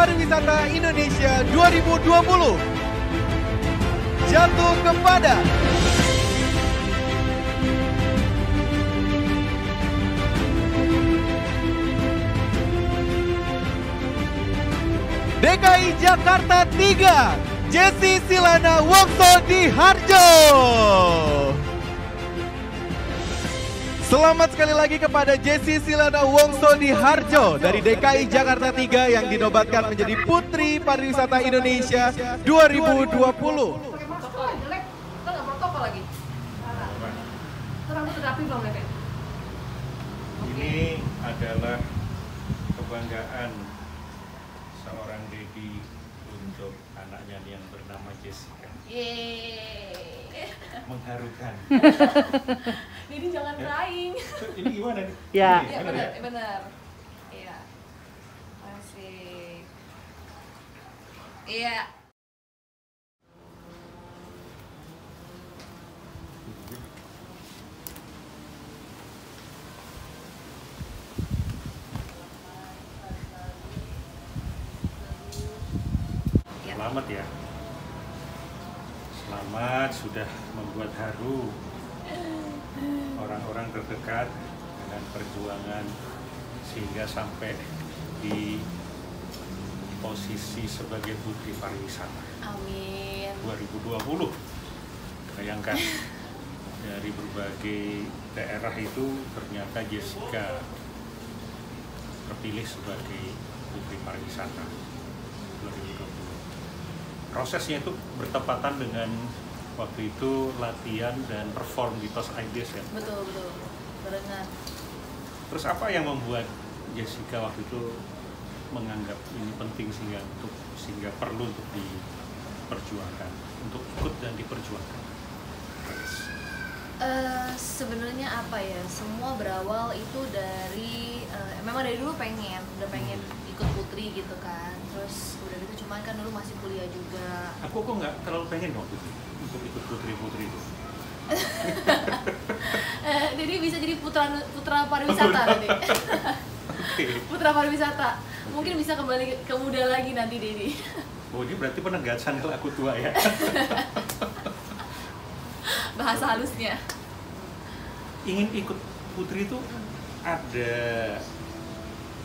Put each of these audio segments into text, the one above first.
Pariwisata Indonesia 2020 jatuh kepada DKI Jakarta 3, Jessi Silana Wongso Diharjo. Selamat sekali lagi kepada Jessi Silana Wongso Diharjo dari DKI Jakarta 3 yang dinobatkan menjadi Putri Pariwisata Indonesia 2020. Ini adalah kebanggaan seorang Dedi untuk anaknya yang bernama Jessica. Mengharukan. Dedi jangan crying. Ini gimana nih? Iya, benar. Iya. Masih. Iya. Selamat ya. Selamat sudah membuat haru orang-orang terdekat dengan perjuangan sehingga sampai di posisi sebagai Putri Pariwisata. Amin. 2020. Bayangkan dari berbagai daerah itu ternyata Jessica terpilih sebagai Putri Pariwisata 2020. Prosesnya itu bertepatan dengan waktu itu latihan dan perform di Tos Ideas ya? Betul. Barengan. Terus apa yang membuat Jessica waktu itu menganggap ini penting sehingga perlu untuk diperjuangkan, untuk ikut dan diperjuangkan? Sebenarnya apa ya? Semua berawal itu dari memang dari dulu udah pengen ikut Putri gitu kan. Terus udah gitu cuman kan dulu masih kuliah juga. Aku kok nggak terlalu pengen waktu itu untuk ikut Putri itu. Jadi bisa jadi putra pariwisata nanti. Putra pariwisata. Mungkin bisa kembali ke muda lagi nanti Dedi. Oh, ini berarti penegasan kalau aku tua ya. Bahasa halusnya. Ingin ikut Putri itu ada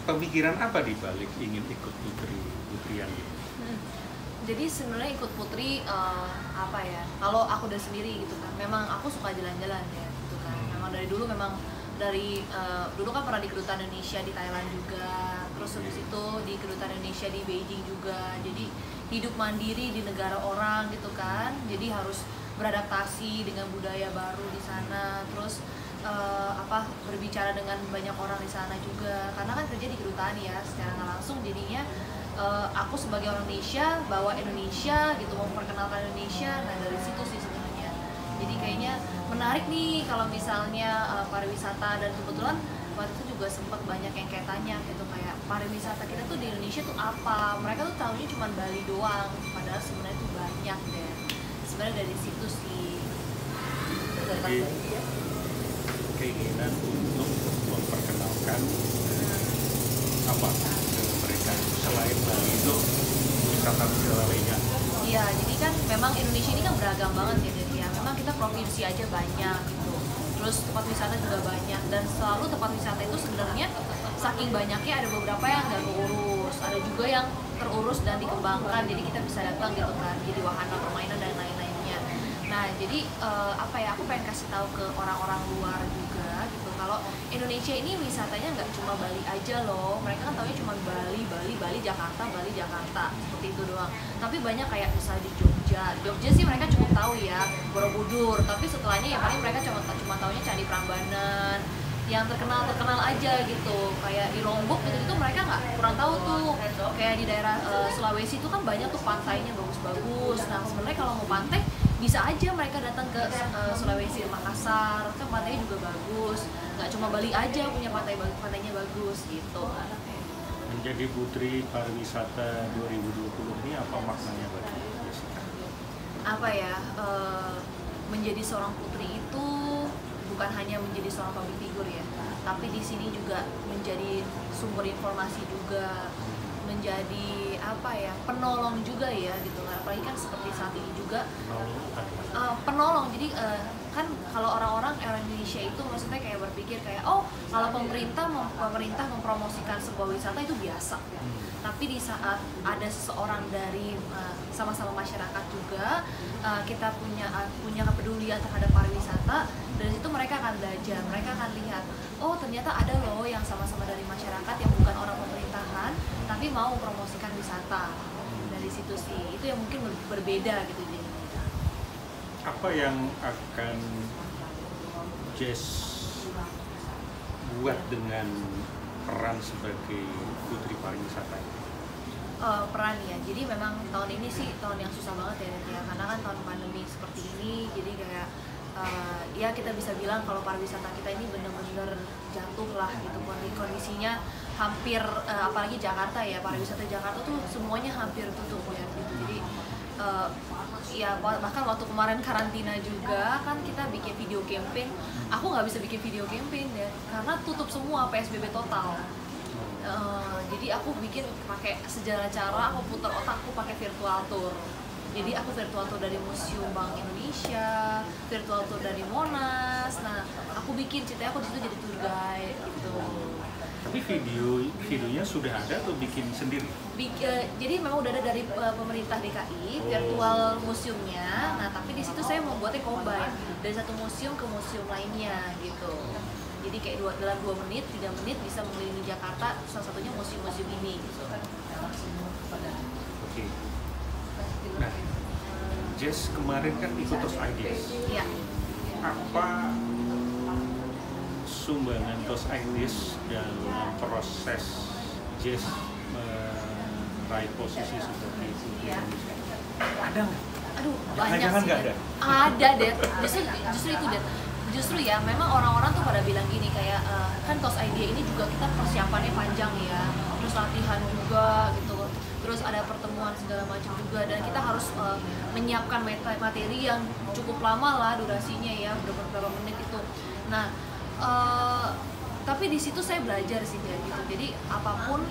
pemikiran apa di balik ingin ikut putrian gitu? Jadi sebenarnya ikut Putri apa ya? Kalau aku udah sendiri gitu kan, memang aku suka jalan-jalan ya gitu kan. Memang dari dulu dulu kan pernah di Kedutaan Indonesia di Thailand juga, terus habis itu di Kedutaan Indonesia di Beijing juga. Jadi hidup mandiri di negara orang gitu kan. Jadi harus beradaptasi dengan budaya baru di sana, terus berbicara dengan banyak orang di sana juga. Karena kan kerja di kedutaan ya, secara nggak langsung jadinya aku sebagai orang Indonesia bawa Indonesia gitu, mau memperkenalkan Indonesia. Nah dari situ sih sebenarnya. Jadi kayaknya menarik nih kalau misalnya pariwisata, dan kebetulan waktu itu juga sempat banyak yang kayak tanya gitu, kayak pariwisata kita tuh di Indonesia tuh apa? Mereka tuh tahunya cuma Bali doang, padahal sebenarnya tuh banyak deh. Sebenarnya dari situ sih. Jadi keinginan untuk memperkenalkan apa mereka selain Bali itu wisata lainnya. Iya, jadi kan memang Indonesia ini kan beragam banget ya, jadi ya memang kita provinsi aja banyak gitu. Terus tempat wisata juga banyak, dan selalu tempat wisata itu sebenarnya saking banyaknya ada beberapa yang nggak keurus, ada juga yang terurus dan dikembangkan, jadi kita bisa datang gitu kan, jadi wahana permainan dan lain-lainnya. Nah jadi aku pengen kasih tahu ke orang-orang luar juga gitu, kalau Indonesia ini wisatanya nggak cuma Bali aja loh. Mereka kan taunya cuma Bali, Jakarta seperti itu doang. Tapi banyak kayak misalnya di Jogja sih mereka cukup tahu ya, Borobudur. Tapi setelahnya ya paling mereka cuma taunya Candi Prambanan, yang terkenal aja gitu. Kayak di Lombok gitu mereka kurang tahu tuh. Kayak di daerah Sulawesi itu kan banyak tuh pantainya bagus-bagus. Nah sebenarnya kalau mau pantai bisa aja mereka datang ke Sulawesi, Makassar, kan pantainya juga bagus. Nggak cuma Bali aja punya pantainya bagus gitu. Menjadi Putri Pariwisata 2020 ini apa maknanya bagi Jessica? Apa ya, menjadi seorang putri itu bukan hanya menjadi seorang public figure ya, tapi di sini juga menjadi sumber informasi juga, menjadi apa ya, penolong juga ya gitu kan, apalagi kan seperti saat ini juga penolong. Jadi kan kalau orang-orang Indonesia itu maksudnya kayak berpikir kayak oh kalau pemerintah mempromosikan sebuah wisata itu biasa. Tapi di saat ada seseorang dari sama-sama masyarakat juga, kita punya kepedulian terhadap pariwisata, dari situ mereka akan belajar, mereka akan lihat oh ternyata ada loh yang sama-sama dari masyarakat yang bukan orang pemerintahan tapi mau promosikan wisata. Dari situ sih itu yang mungkin berbeda gitu. Jadi apa yang akan Jess buat dengan peran sebagai putri pariwisata? Peran ya, jadi memang tahun ini sih tahun yang susah banget ya, karena kan tahun pandemi seperti ini, jadi kayak ya kita bisa bilang kalau pariwisata kita ini benar-benar jatuh lah gitu, kondisinya hampir apalagi Jakarta ya, pariwisata Jakarta tuh semuanya hampir tutup ya gitu. Jadi ya bahkan waktu kemarin karantina juga kan kita bikin video campaign, aku nggak bisa bikin video campaign ya karena tutup semua, PSBB total. Jadi aku bikin pakai sejarah cara, aku putar otakku pakai virtual tour. Jadi aku virtual tour dari Museum Bank Indonesia, virtual tour dari Monas. Nah, aku bikin ceritanya aku di situ jadi tour guide gitu. Tapi videonya sudah ada atau bikin sendiri? Jadi memang udah ada dari pemerintah DKI, virtual museumnya. Nah, tapi di situ saya membuatnya combine dari satu museum ke museum lainnya gitu. Jadi kayak dalam 2 menit, 3 menit bisa mengelilingi Jakarta, salah satunya museum-museum ini gitu. Oke. Nah, Jess kemarin kan ikut TOS Ideas. Iya. Apa sumbangan TOS Ideas dalam proses Jess meraih posisi sebagai putri Indonesia? Ada nggak? Aduh, banyak Jangan sih. nggak ada? Ada deh. Justru itu deh. Justru ya, memang orang-orang tuh pada bilang gini kayak kan TOS Idea ini juga kita persiapannya panjang ya, terus latihan juga gitu, terus ada pertemuan segala macam juga, dan kita harus menyiapkan materi yang cukup lama lah durasinya ya, beberapa menit itu. Nah, tapi di situ saya belajar sih ya gitu. Jadi apapun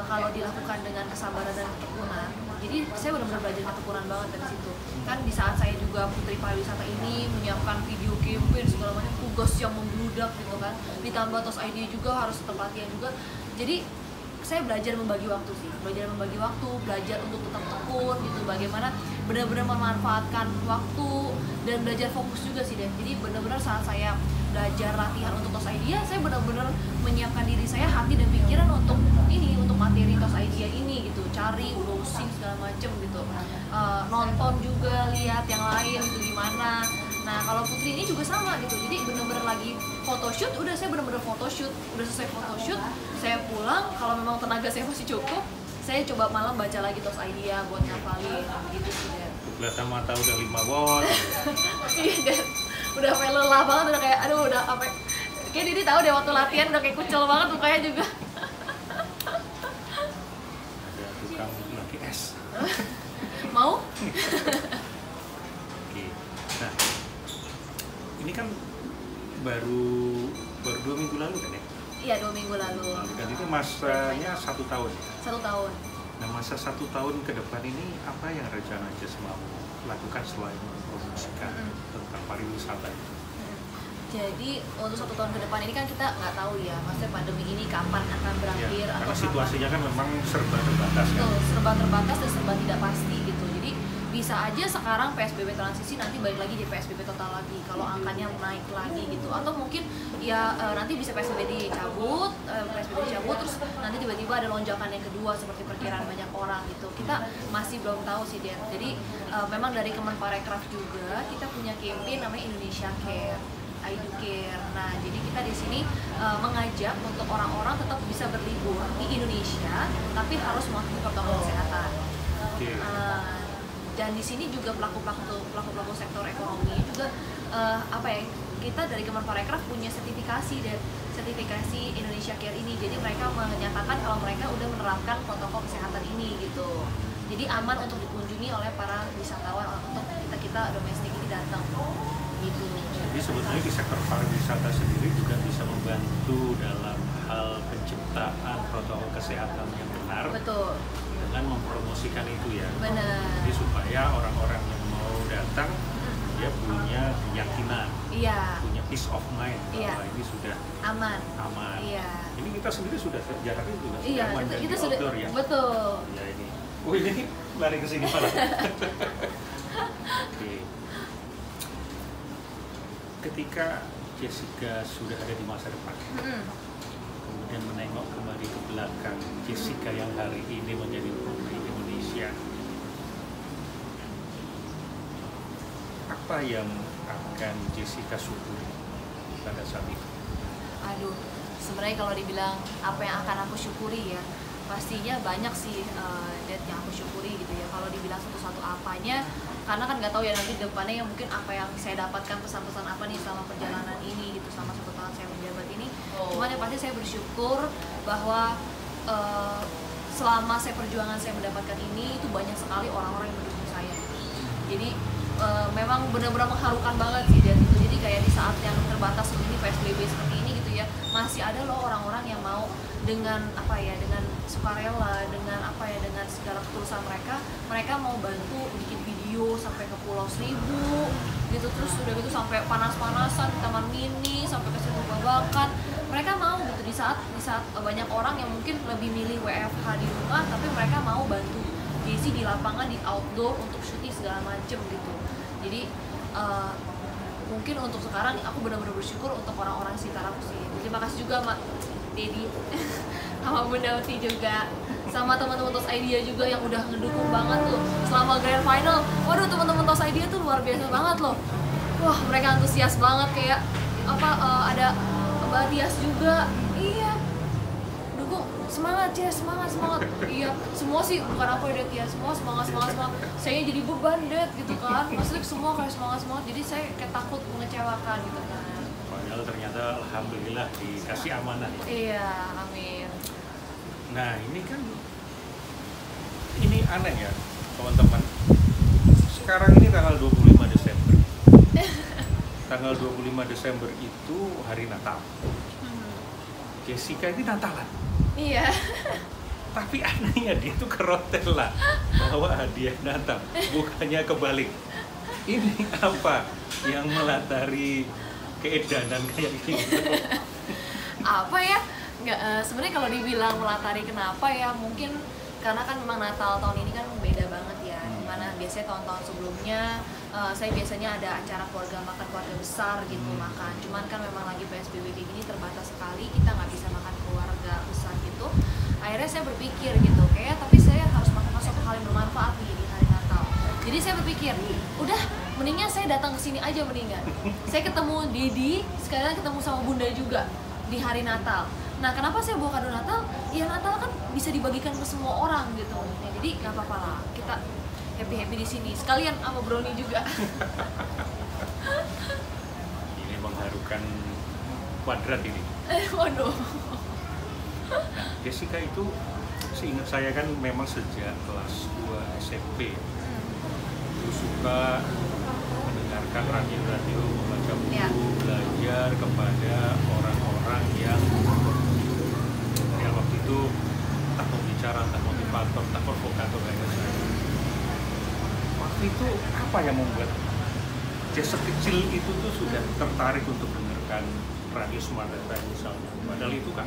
kalau dilakukan dengan kesabaran dan ketekunan, jadi saya benar-benar belajar ketekunan banget dari situ. Kan di saat saya juga putri pariwisata ini menyiapkan video campaign segala macam, tugas yang membludak gitu kan, ditambah TOS Idea juga harus tetap latihan juga. Jadi saya belajar membagi waktu sih, belajar untuk tetap tekun gitu, bagaimana benar-benar memanfaatkan waktu dan belajar fokus juga sih deh. Jadi benar-benar saat saya belajar latihan untuk TOS Idea, saya benar-benar menyiapkan diri saya, hati dan pikiran untuk materi TOS Idea ini gitu, cari browsing segala macem gitu, nonton juga, lihat yang lain gitu gimana. Nah kalau Putri ini juga sama gitu, jadi bener-bener lagi photoshoot, udah saya bener-bener photoshoot, udah selesai photoshoot, saya pulang, kalau memang tenaga saya masih cukup, saya coba malam baca lagi TOS Idea buat ngapalin gitu sih deh. Kelihatan mata udah 5 watt. Iya deh, udah sampai lelah banget, udah kayak aduh udah sampai kayak Didi tahu deh waktu latihan udah kayak kucel banget mukanya juga. Ada tukang lagi es. Mau? Oke. Nah, ini kan baru 2 minggu lalu kan ya? Iya, 2 minggu lalu. Dan itu masanya 1 tahun. 1 tahun. Nah, masa 1 tahun ke depan ini apa yang rencana Jess mau lakukan selain mempromosikan tentang pariwisata? Jadi untuk 1 tahun ke depan ini kan kita nggak tahu ya, maksudnya pandemi ini kapan akan berakhir Ya, atau karena situasinya kan memang serba terbatas kan. Betul, serba terbatas dan serba tidak pasti gitu. Jadi bisa aja sekarang PSBB transisi nanti balik lagi di PSBB total lagi kalau angkanya naik lagi gitu, atau mungkin ya nanti bisa PSBB dicabut terus nanti tiba-tiba ada lonjakan yang kedua seperti perkiraan banyak orang gitu. Kita masih belum tahu sih Den. Jadi memang dari Kemenparekraf juga kita punya campaign namanya Indonesia Care, Educare. Nah, jadi kita di sini mengajak untuk orang-orang tetap bisa berlibur di Indonesia, tapi harus mematuhi protokol kesehatan. Oke. Dan di sini juga pelaku sektor ekonomi juga kita dari Kemenparekraf punya sertifikasi Indonesia Care ini. Jadi mereka menyatakan kalau mereka udah menerapkan protokol kesehatan ini gitu. Jadi aman untuk dikunjungi oleh para wisatawan untuk kita domestik ini datang gitu. Jadi sebetulnya di sektor pariwisata sendiri juga bisa membantu dalam hal penciptaan protokol kesehatan yang benar betul. dengan mempromosikan itu ya. Benar. Jadi supaya orang-orang yang mau datang dia punya keyakinan, Iya. punya peace of mind Iya. bahwa ini sudah Aman. aman. Iya. Ini kita sendiri sudah Jakarta juga sudah Iya, aman itu dan kita di sudah outdoor ya. betul. Ya ini. Oh ini lari ke sini malah. Oke. Ketika Jessica sudah ada di masa depan, kemudian menengok kembali ke belakang Jessica yang hari ini menjadi putri Indonesia, apa yang akan Jessica syukuri pada saat itu? Aduh, sebenarnya kalau dibilang apa yang akan aku syukuri ya, pastinya banyak sih Dad yang aku syukuri gitu ya. Kalau dibilang satu-satu apanya, karena kan nggak tahu ya nanti depannya yang mungkin apa yang saya dapatkan pesan-pesan apa nih selama perjalanan ini gitu, selama 1 tahun saya menjabat ini. Cuman yang pasti saya bersyukur bahwa selama perjuangan saya mendapatkan ini itu banyak sekali orang-orang yang mendukung saya. Jadi memang benar-benar mengharukan banget sih dan itu. Jadi kayak di saat yang terbatas ini PSBB seperti ini gitu ya, masih ada loh orang-orang yang mau dengan apa ya, dengan sukarela, dengan apa ya, dengan segala ketulusan mereka mau bantu bikin video sampai ke Pulau Seribu gitu, terus udah gitu sampai panas-panasan di Taman Mini, sampai ke Situ Babakan. Mereka mau gitu di saat banyak orang yang mungkin lebih milih WFH di rumah, tapi mereka mau bantu Jessie di lapangan, di outdoor untuk syuting segala macem gitu. Jadi mungkin untuk sekarang aku benar-benar bersyukur untuk orang-orang sekitar aku sih. Terima kasih juga Mak Dedi sama Bunda Uti juga, sama teman-teman Tos Idea juga yang udah ngedukung banget tuh selama grand final. Waduh, teman-teman Tos Idea tuh luar biasa banget loh. Wah, mereka antusias banget, kayak apa ada Mbak Tias juga. Iya, dukung, semangat Jess, semangat. Iya, semua sih bukan aku ya Dad ya, semua semangat. Saya jadi beban Dad gitu kan, maksudnya semua kayak semangat. Jadi saya kayak takut mengecewakan gitu kan. Padahal ternyata alhamdulillah dikasih amanah ya. Iya, amin. Nah ini kan ini aneh ya teman-teman. Sekarang ini tanggal 25 Desember. Tanggal 25 Desember itu hari Natal. Jessica ini Natalan. Iya. Tapi anehnya dia tuh kerotel lah bawa hadiah Natal, bukannya kebalik. Ini apa yang melatari keedanan kayak gitu? Apa ya? Nggak, sebenarnya kalau dibilang melatari kenapa ya, mungkin karena kan memang Natal tahun ini kan beda banget ya. Dimana biasanya tahun-tahun sebelumnya saya biasanya ada acara keluarga besar gitu makan. Cuman kan memang lagi PSBB kayak gini terbatas sekali, kita nggak bisa makan keluarga besar gitu. Akhirnya saya berpikir gitu, kayak tapi saya harus melakukan suatu hal yang bermanfaat nih di hari Natal. Jadi saya berpikir, udah mendingan saya datang ke sini aja mendingan. Saya ketemu Didi, sekalian ketemu sama Bunda juga di hari Natal. Nah, kenapa saya bawa kado Natal? Ya Natal kan bisa dibagikan ke semua orang gitu. Ya, jadi nggak apa-apa lah, kita happy di sini. Sekalian sama Brownie juga. Ini mengharukan kuadrat ini. Waduh. Nah, Jessica itu seingat saya kan memang sejak kelas 2 SMP itu suka mendengarkan radio, membaca buku, Ya. belajar kepada orang-orang yang waktu itu tak pembicara, tak motivator, tak provokator kayak saya. Waktu itu apa yang membuat Jess kecil itu tuh sudah tertarik untuk mendengarkan radio Smart FM misalnya? Padahal itu kan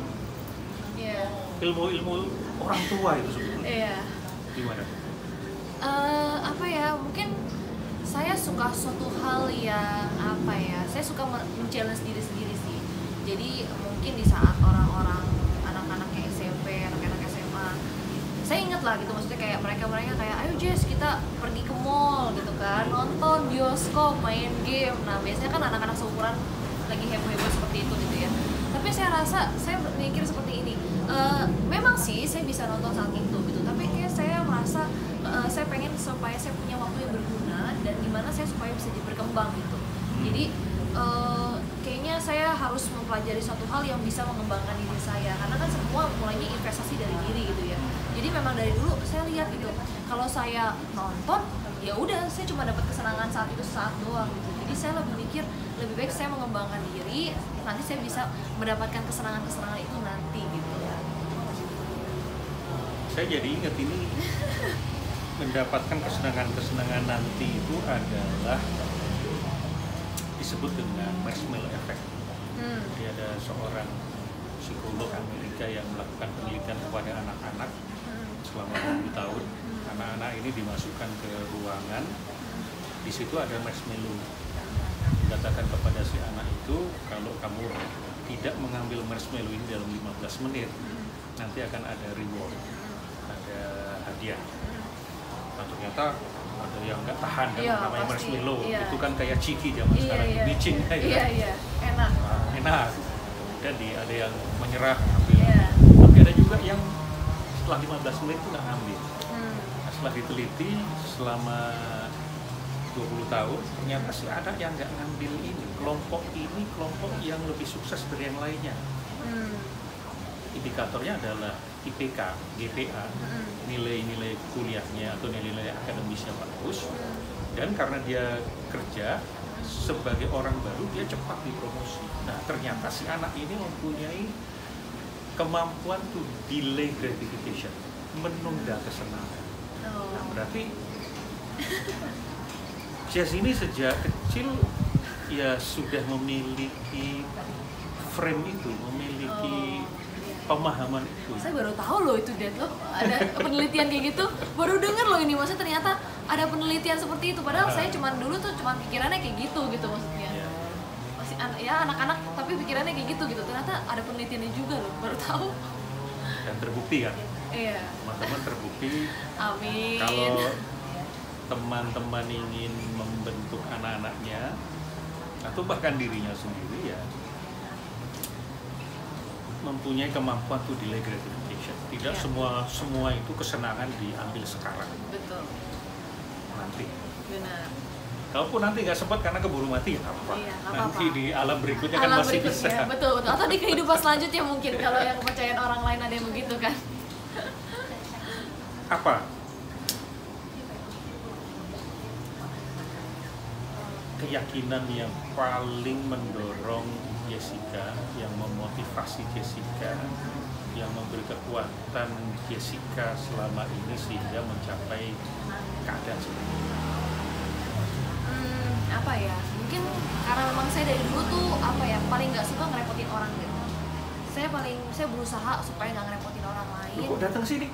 Iya. ilmu-ilmu orang tua itu sebetulnya. Iya. Gimana? Apa ya, mungkin saya suka suatu hal yang apa ya, saya suka men-challenge diri sendiri sih. Jadi mungkin di saat orang-orang anak-anak kayak SMP, anak-anak SMA, saya inget lah gitu, maksudnya kayak mereka kayak ayo Jess kita pergi ke mall gitu kan, nonton bioskop, main game. Nah biasanya kan anak-anak seumuran lagi heboh-heboh seperti itu gitu ya. Tapi saya rasa, saya berpikir seperti ini, memang sih saya bisa nonton saat itu gitu, tapi kayak saya merasa saya pengen supaya saya punya waktu yang berguna dan gimana saya supaya bisa berkembang gitu. Jadi kayaknya saya harus mempelajari suatu hal yang bisa mengembangkan diri saya, karena kan semua mulainya investasi dari diri gitu ya. Jadi memang dari dulu saya lihat gitu, kalau saya nonton ya udah saya cuma dapat kesenangan saat itu saat doang gitu. Jadi saya lebih mikir lebih baik saya mengembangkan diri, nanti saya bisa mendapatkan kesenangan itu nanti gitu ya. Saya jadi ingat ini mendapatkan kesenangan nanti itu adalah disebut dengan marshmallow effect. Jadi ada seorang psikolog Amerika yang melakukan penelitian kepada anak-anak selama 20 tahun. Anak-anak ini dimasukkan ke ruangan, di situ ada marshmallow. Dikatakan kepada si anak itu, kalau kamu tidak mengambil marshmallow ini dalam 15 menit, nanti akan ada reward, ada hadiah. Nah, ternyata ada yang nggak tahan kan, namanya pasti, marshmallow. Itu kan kayak ciki zaman sekarang, micin ya. Enak. Nah, enak. Dan ada yang menyerah ambil. Tapi ada juga yang setelah 15 menit itu nggak ngambil. Nah, setelah diteliti selama 20 tahun, ternyata sih ada yang nggak ngambil ini. Kelompok ini kelompok yang lebih sukses dari yang lainnya. Indikatornya adalah IPK, GPA, nilai-nilai kuliahnya atau nilai-nilai akademisnya bagus, dan karena dia kerja sebagai orang baru, dia cepat dipromosi. Nah, ternyata si anak ini mempunyai kemampuan to delay gratification, menunda kesenangan. Nah, berarti Jess ini sejak kecil ya sudah memiliki frame itu, memiliki pemahaman itu. Saya baru tahu loh itu, Dad, loh ada penelitian kayak gitu. Baru dengar loh ini, maksudnya ternyata ada penelitian seperti itu. Padahal saya dulu tuh cuma pikirannya kayak gitu maksudnya. Masih anak-anak tapi pikirannya kayak gitu. Ternyata ada penelitiannya juga loh, baru tahu. Dan terbukti kan? Iya. Teman-teman terbukti. Amin. Kalau teman-teman ingin membentuk anak-anaknya atau bahkan dirinya sendiri ya mempunyai kemampuan to delay gratification. Tidak semua itu kesenangan diambil sekarang. Betul. Nanti. Benar. Kalaupun nanti nggak sempat karena keburu mati ya apa? Iya, Nanti di alam berikutnya kan masih bisa. Betul. Atau di kehidupan selanjutnya mungkin kalau yang kepercayaan orang lain ada yang begitu kan. Apa? Keyakinan yang paling mendorong Jessica, yang memotivasi Jessica, yang memberi kekuatan Jessica selama ini sehingga mencapai keadaan seperti ini. Apa ya? Mungkin karena memang saya dari dulu tuh paling nggak suka ngerepotin orang gitu. Saya berusaha supaya nggak ngerepotin orang lain. Kok datang sini?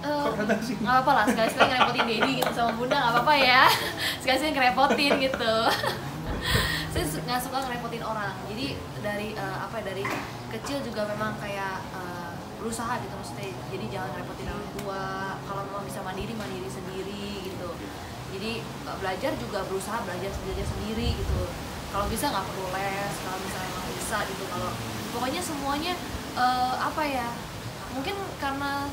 Nggak apa-apa lah, sekali-sekali ngerepotin Dedi gitu sama Bunda, nggak apa-apa ya. Sekali-sekali ngerepotin gitu. Saya nggak suka ngerepotin orang, jadi dari kecil juga memang kayak berusaha gitu, maksudnya jadi jangan ngerepotin orang tua, kalau memang bisa mandiri sendiri gitu. Jadi belajar juga berusaha belajar sendiri gitu, kalau bisa nggak perlu les, kalau misalnya nggak bisa gitu, kalau pokoknya semuanya mungkin karena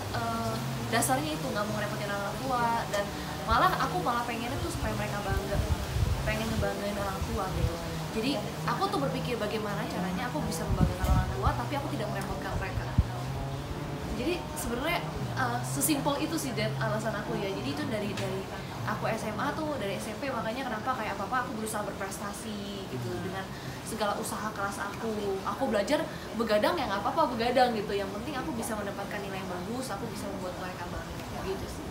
dasarnya itu nggak mau ngerepotin orang tua, dan aku malah pengennya tuh supaya mereka bangga, pengen ngebanggain orang tua gitu. Jadi aku tuh berpikir bagaimana caranya aku bisa membanggakan orang tua tapi aku tidak merepotkan mereka. Jadi sebenarnya sesimpel itu sih, Dad, alasan aku ya. Jadi itu dari aku SMA tuh, dari SMP, makanya kenapa kayak apa-apa aku berusaha berprestasi gitu dengan segala usaha keras aku. Aku belajar begadang ya nggak apa-apa begadang gitu. Yang penting aku bisa mendapatkan nilai yang bagus, aku bisa membuat mereka bangga gitu sih.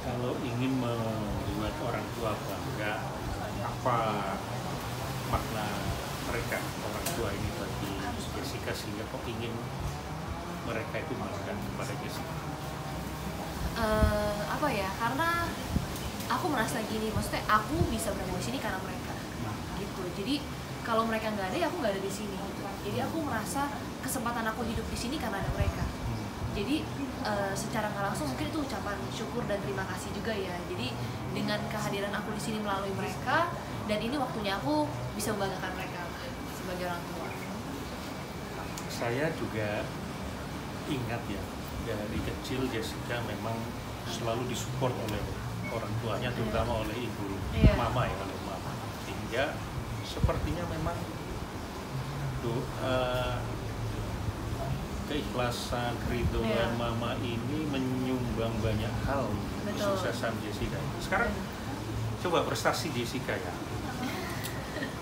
Kalau ingin membuat orang tua bangga, apa makna mereka orang tua ini bagi Jessica sehingga kok ingin mereka itu bangga kepada Jessica? Karena aku merasa gini, maksudnya aku bisa berada di sini karena mereka gitu. Jadi kalau mereka nggak ada ya aku nggak ada di sini gitu. Jadi aku merasa kesempatan aku hidup di sini karena ada mereka. Jadi secara nggak langsung mungkin itu ucapan syukur dan terima kasih juga ya. Jadi dengan kehadiran aku di sini melalui mereka, dan ini waktunya aku bisa membanggakan mereka sebagai orang tua. Saya juga ingat ya, dari kecil Jessica memang selalu disupport oleh orang tuanya, terutama oleh ibu mama ya, oleh mama, sehingga sepertinya memang doa, keikhlasan, keriduan mama ini menyumbang banyak hal kesuksesan Jessica. Sekarang coba prestasi Jessica ya,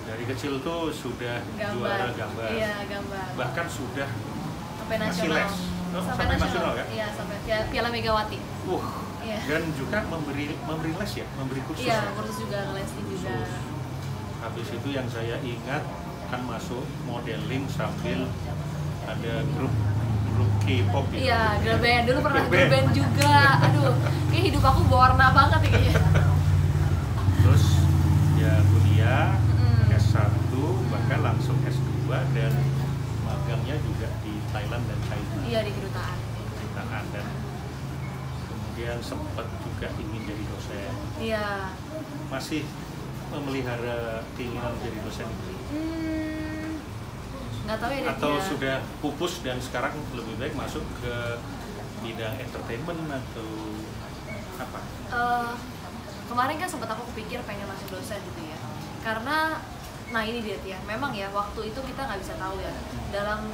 dari kecil tuh sudah juara gambar, gambar, bahkan sudah sampai masih nasional. les sampai nasional kan? Iya, sampai Piala Megawati. Iya. Dan juga memberi les ya, memberi kursus. Iya, ya? kursus juga, lesing juga. Habis itu yang saya ingat kan masuk modeling sambil ada grup K-pop ya. Iya, girl band. Dulu pernah girl band juga. Aduh, kayak hidup aku berwarna banget ya kayaknya. Terus ya kuliah, S1, bahkan langsung S2 dan magangnya juga di Thailand dan China. Iya, di kedutaan. Dan kemudian sempat juga ingin jadi dosen. Iya. Masih memelihara keinginan menjadi dosen itu? Nggak tahu ya. Atau sudah pupus dan sekarang lebih baik masuk ke bidang entertainment atau apa? Kemarin kan sempat aku kepikir pengen masuk dosen gitu ya. Karena, nah ini dia ya, memang ya waktu itu kita nggak bisa tahu ya. Dalam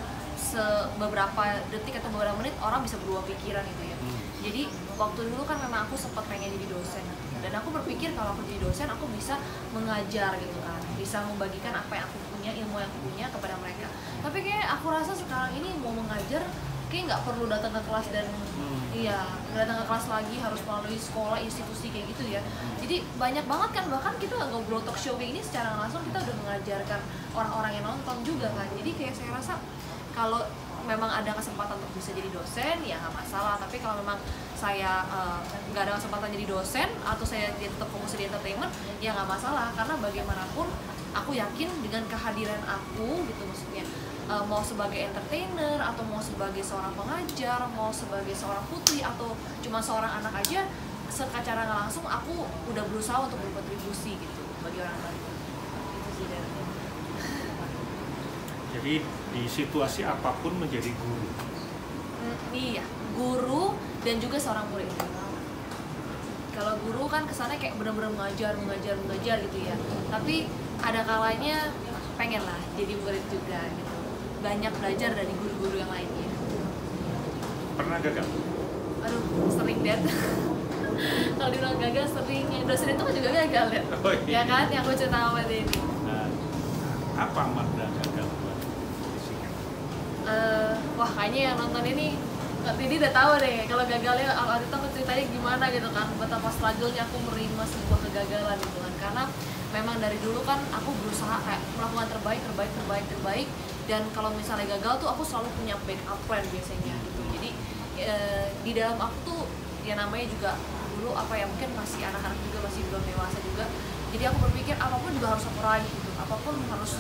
beberapa detik atau beberapa menit orang bisa berubah pikiran gitu ya. Jadi waktu dulu kan memang aku sempat pengen jadi dosen dan aku berpikir kalau aku jadi dosen aku bisa mengajar gitu kan, bisa membagikan apa yang aku punya, ilmu yang aku punya kepada mereka. Tapi kayak aku rasa sekarang ini mau mengajar kayak nggak perlu datang ke kelas dan iya nggak datang ke kelas lagi, harus melalui sekolah, institusi kayak gitu ya. Jadi banyak banget kan, bahkan kita ngobrol talk show kayak ini secara langsung kita udah mengajarkan orang-orang yang nonton juga kan. Jadi kayak saya rasa kalau memang ada kesempatan untuk bisa jadi dosen ya nggak masalah, tapi kalau memang saya nggak ada kesempatan jadi dosen atau saya tetap fokus di entertainment ya nggak masalah, karena bagaimanapun aku yakin dengan kehadiran aku gitu, maksudnya mau sebagai entertainer atau mau sebagai seorang pengajar, mau sebagai seorang putri atau cuma seorang anak aja, secara nggak langsung aku udah berusaha untuk berkontribusi gitu bagi orang lain. Itu sih dari. Jadi di situasi apapun menjadi guru. Iya, guru dan juga seorang murid. Kalau guru kan kesannya kayak benar-benar mengajar gitu ya. Tapi ada kalanya pengen lah jadi murid juga gitu. Banyak belajar dari guru-guru yang lainnya. Pernah gagal? Aduh, sering deh. Kalau dibilang gagal sering, dosen itu kan juga gagal ya. Oh, iya. Ya kan, yang aku cerita sama ini. Nah, apa makna gagal buat Jessica? Wah kayaknya yang nonton ini udah tahu deh kalau gagalnya waktu itu aku ceritanya gimana gitu kan, betapa struggle-nya aku menerima sebuah kegagalan gitu kan, karena memang dari dulu kan aku berusaha kayak melakukan terbaik dan kalau misalnya gagal tuh aku selalu punya backup plan biasanya gitu. Jadi di dalam aku tuh ya namanya juga dulu apa ya, mungkin masih anak-anak juga, masih belum dewasa juga, jadi aku berpikir apapun juga harus aku raih gitu, apapun harus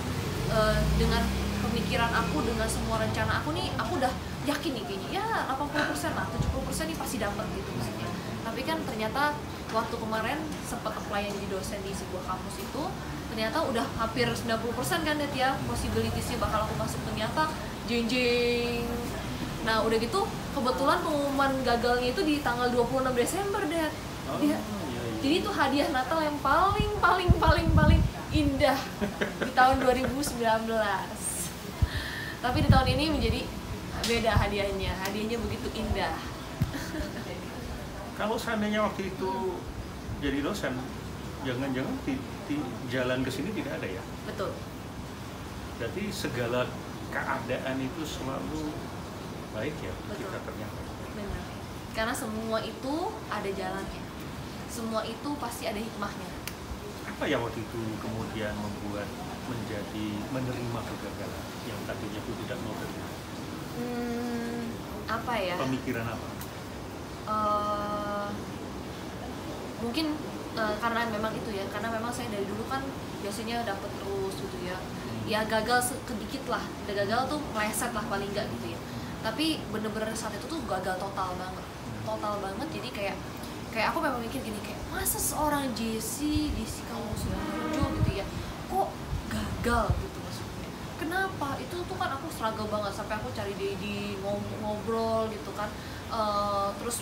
dengan pemikiran aku, dengan semua rencana aku nih, aku udah yakin nih kayaknya ya 80% lah, 70% nih pasti dapat gitu maksudnya. Tapi kan ternyata waktu kemarin sempat apply jadi dosen di sebuah kampus itu, ternyata udah hampir 90% kan ya possibility-nya bakal aku masuk, ternyata jeng. Nah udah gitu kebetulan pengumuman gagalnya itu di tanggal 26 Desember deh. Iya. Jadi itu hadiah Natal yang paling indah di tahun 2019. Tapi di tahun ini menjadi beda hadiahnya begitu indah. Kalau seandainya waktu itu jadi dosen, jangan-jangan jalan ke sini tidak ada ya? Betul. Berarti segala keadaan itu selalu baik ya. Betul. Kita ternyata. Benar. Karena semua itu ada jalannya. Semua itu pasti ada hikmahnya. Apa yang waktu itu kemudian membuat menerima kegagalan yang tadinya aku tidak mau terima? Apa ya? Pemikiran apa? Mungkin karena memang itu ya, karena memang saya dari dulu kan biasanya dapat terus gitu ya. Ya gagal sedikit lah, udah gagal tuh meleset lah paling enggak gitu ya. Tapi bener-bener saat itu tuh gagal total banget. Jadi kayak aku memang mikir gini, kayak masa seorang Jessica Wongsodiharjo gitu ya, kok gagal gitu maksudnya. Kenapa? Itu tuh kan aku struggle banget sampai aku cari Dedi ngobrol gitu kan. Terus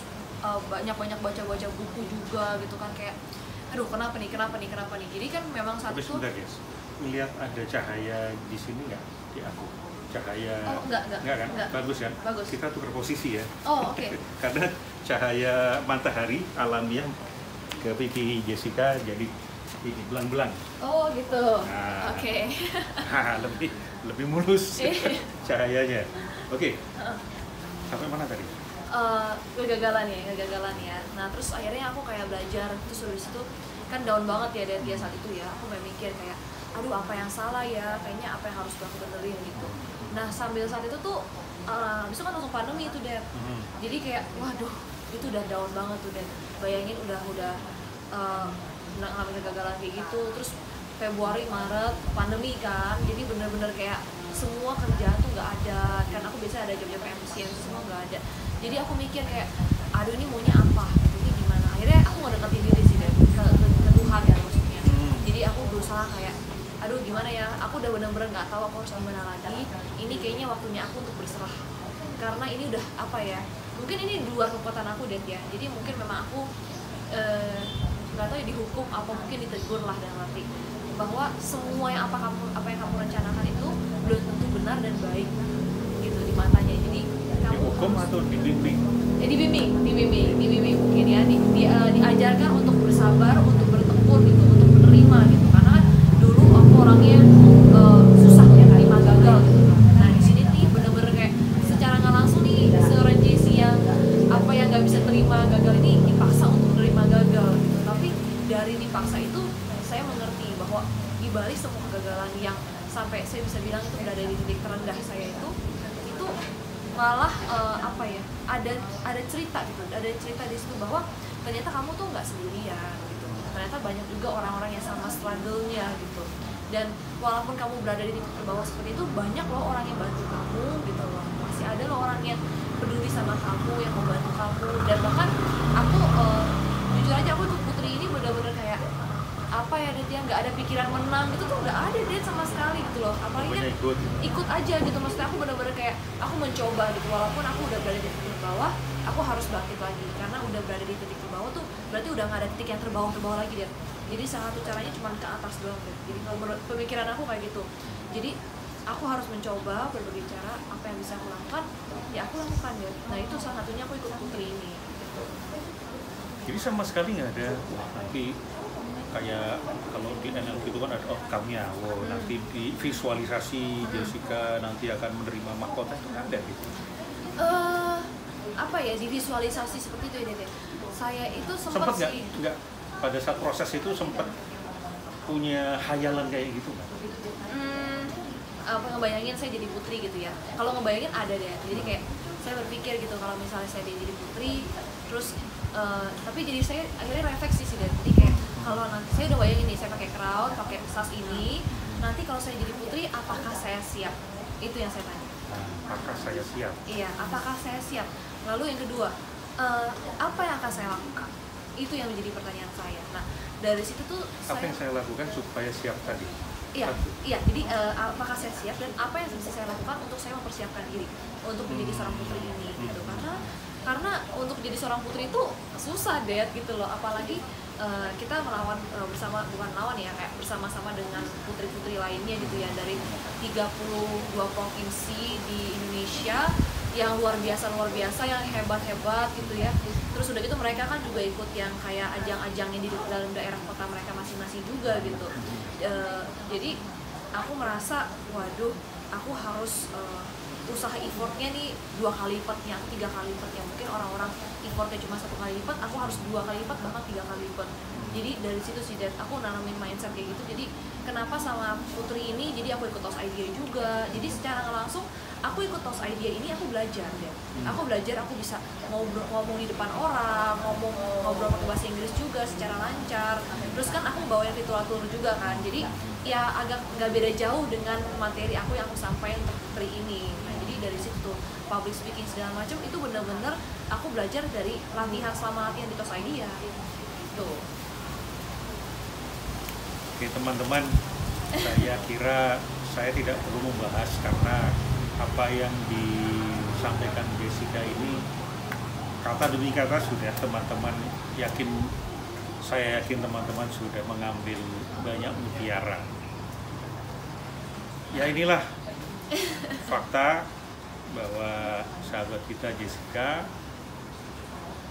banyak baca buku juga gitu kan, kayak aduh kenapa nih. Jadi kan memang satu. Tapi sebentar guys, melihat ada cahaya di sini nggak di aku? Cahaya. Oh, enggak kan? Enggak. Bagus kan? Bagus. Kita tukar posisi ya. Oh, oke. Karena cahaya matahari alamiah ke pipi Jessica jadi ini belang-belang. Oh, gitu. Nah, Oke. lebih mulus cahayanya. Oke. Sampai mana tadi? Kegagalan ya. Nah terus akhirnya aku kayak belajar, terus dari situ kan down banget ya dari dia saat itu ya. Aku kayak mikir kayak, aduh apa yang salah ya, kayaknya apa yang harus aku benerin gitu. Nah sambil saat itu tuh, abis itu kan langsung pandemi itu Dad. Jadi kayak, waduh itu udah down banget tuh Dad. Bayangin udah ngalamin kegagalan kayak gitu. Terus Februari, Maret, pandemi kan, jadi bener-bener kayak semua kerjaan tuh nggak ada. Kan aku biasa ada job-job MC semua nggak ada. Jadi aku mikir kayak, aduh ini maunya apa? Ini gimana? Akhirnya aku ngedeketin diri sih Dad, ke Tuhan ya maksudnya. Jadi aku berusaha kayak, aduh gimana ya? Aku udah bener-bener nggak tahu aku harus gimana lagi. Ini kayaknya waktunya aku untuk berserah. Karena ini udah apa ya? Mungkin ini di luar kekuatan aku Dad ya. Jadi mungkin memang aku nggak tahu ya dihukum apa mungkin ditegur lah dalam arti bahwa semua yang apa yang kamu rencanakan itu belum tentu benar dan baik gitu di matanya. Jadi kamu Dihukum harus, atau dibimbing? dibimbing mungkin ya, diajarkan untuk bersabar, untuk bertempur gitu, untuk menerima gitu. Karena kan dulu aku orangnya susah ya terima gagal gitu. Nah di sini nih bener-bener kayak secara nggak langsung nih seorang Jessie yang apa yang nggak bisa terima gagal ini dipaksa untuk menerima gagal gitu. Tapi dari dipaksa itu saya mengerti bahwa di balik semua kegagalan yang sampai saya bisa bilang itu berada di titik terendah saya itu malah apa ya, ada cerita gitu, ada cerita di situ bahwa ternyata kamu tuh nggak sendirian gitu. Ternyata banyak juga orang-orang yang sama struggle-nya gitu. Dan walaupun kamu berada di titik terbawah seperti itu, banyak loh orang yang bantu kamu gitu loh. Masih ada loh orang yang peduli sama kamu, yang mau bantu kamu. Dan bahkan aku jujur aja aku tuh Putri ini benar-benar kayak apa ya Dad ya, nggak ada pikiran menang gitu tuh nggak ada Dad sama sekali gitu loh. Apalagi kan ikut aja gitu, maksudnya aku benar-benar kayak aku mencoba gitu, walaupun aku udah berada di titik terbawah, aku harus bangkit lagi karena udah berada di titik terbawah tuh berarti udah nggak ada titik yang terbawah lagi Dad. Jadi salah satu caranya cuma ke atas doang Dad. Jadi kalau menurut pemikiran aku kayak gitu, jadi aku harus mencoba berbagai cara, apa yang bisa aku lakukan ya aku lakukan Dad. Nah itu salah satunya aku ikut Putri ini gitu. Jadi sama sekali nggak ada nanti kayak kalau di NLP itu kan ada outcome-nya, nanti di visualisasi Jessica nanti akan menerima mahkota itu nggak ada gitu. Apa ya, di visualisasi seperti itu ya Dede. Saya itu sempat sih nggak pada saat proses itu sempat punya hayalan kayak gitu kan? Apa ngebayangin saya jadi putri gitu ya. Kalau ngebayangin ada deh. Jadi kayak saya berpikir gitu kalau misalnya saya jadi putri, terus tapi jadi saya akhirnya refleksi sih Dede. Jadi kayak kalau nanti saya udah bayangin nih, saya pakai crown, pakai sas ini, nanti kalau saya jadi putri, apakah saya siap? Itu yang saya tanya. Apakah saya siap? Iya, apakah saya siap? Lalu yang kedua, apa yang akan saya lakukan? Itu yang menjadi pertanyaan saya. Nah, dari situ tuh apa yang saya lakukan supaya siap tadi? Iya. Jadi apakah saya siap dan apa yang bisa saya lakukan untuk saya mempersiapkan diri untuk menjadi seorang putri ini? Gitu. Karena untuk jadi seorang putri itu susah deh gitu loh, apalagi kita melawan bukan lawan ya, kayak bersama-sama dengan putri-putri lainnya gitu ya, dari 32 provinsi di Indonesia yang luar biasa, yang hebat gitu ya. Terus udah gitu mereka kan juga ikut yang kayak ajang-ajangnya di dalam daerah kota mereka masing-masing juga gitu. Jadi aku merasa, waduh, aku harus usaha effortnya nih 2 kali lipatnya, 3 kali lipatnya. Mungkin orang-orang effortnya cuma 1 kali lipat, aku harus 2 kali lipat, bahkan 3 kali lipat. Jadi dari situ sih Dad, aku nanamin mindset kayak gitu. Jadi kenapa sama Putri ini, jadi aku ikut TOS Idea juga. Jadi secara nggak langsung aku ikut TOS Idea ini, aku belajar Dad. Aku belajar, aku bisa ngomong di depan orang, ngobrol pakai bahasa Inggris juga secara lancar. Terus kan aku bawa yang virtual tour juga kan. Jadi ya agak nggak beda jauh dengan materi aku yang aku sampaikan untuk Putri ini. Dari situ public speaking segala macam itu benar-benar aku belajar dari latihan selama latihan di TOS Idea gitu. Oke teman-teman, saya kira saya tidak perlu membahas karena apa yang disampaikan Jessica ini kata demi kata sudah teman-teman saya yakin teman-teman sudah mengambil banyak mutiara. Ya inilah fakta bahwa sahabat kita Jessica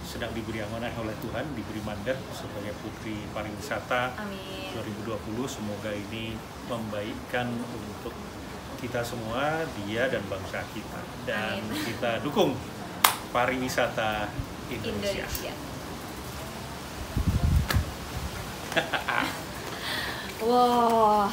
sedang diberi amanah oleh Tuhan, diberi mandat sebagai Putri Pariwisata. Amin. 2020. Semoga ini membaikkan untuk kita semua, dia dan bangsa kita. Dan Amin. kita dukung pariwisata Indonesia. Wah,